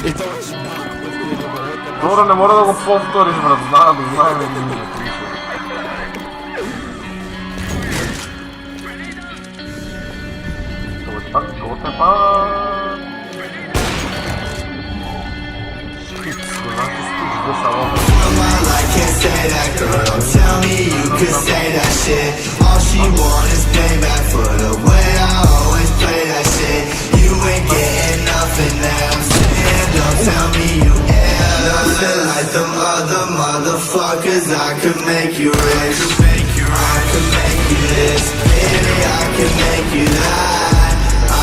It's always Dovrane mora da ga povtoriš, brat, znam mi nije prišao. To te pa... Shit, znači stiš do sa ovom. Can't say that, girl, don't tell me you could say that shit. All she want is payback for the way I always play that shit. You ain't getting nothing that I'm saying, don't tell me you ain't nothing like them other motherfuckers. I could make you rich, I could make you this, baby, I could make you that.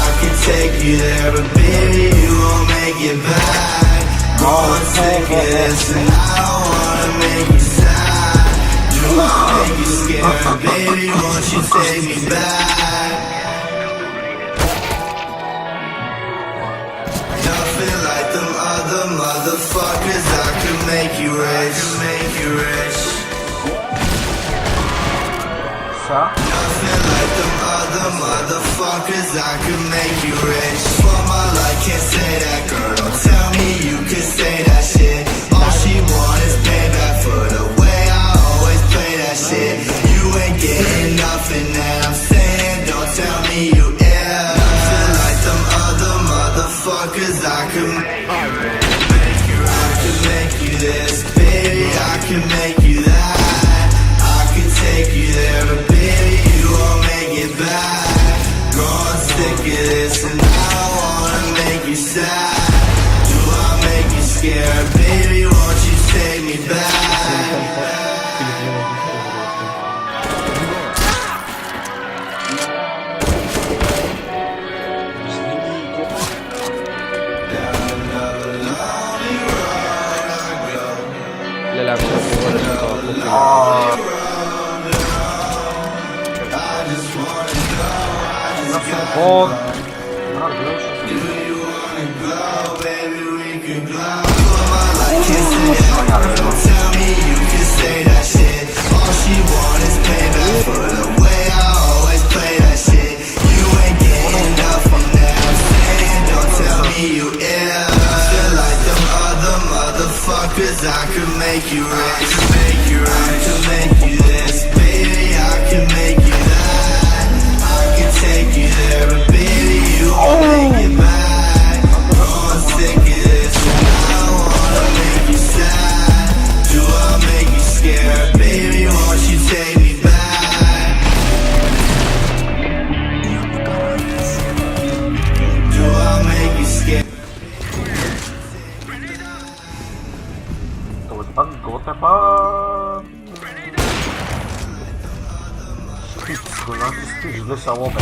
I could take you there, but baby, you won't make it back. Go and take this, and I don't wanna make you sad. Do I make you scared, baby, won't you take me back? Nothing like them other motherfuckers. I could make you rich, Sa? Nothing like them other motherfuckers. I could make you rich. For my life, can't say that, girl, don't tell me you could say that shit. All she want is payback for the way I always play that shit. You ain't getting nothing that I'm saying, don't tell me you yeah. Nothing like them other motherfuckers. I could make you rich, I could make you this, baby, I could make you that. I could take you there, but baby, you won't make it back. Go and stick of this, and I don't wanna make you sad. Do I make you scared, baby, won't you take me back? Od... I could make you rich, I could make you this, baby, I could make you that. I could take you there, but baby, you won't make it back. I'm sick of this, and I don't wanna make you sad. Do I make you scared, baby, won't you take me back? Do I make you scared? To te pa... Shit, znači stiš do sa ovom.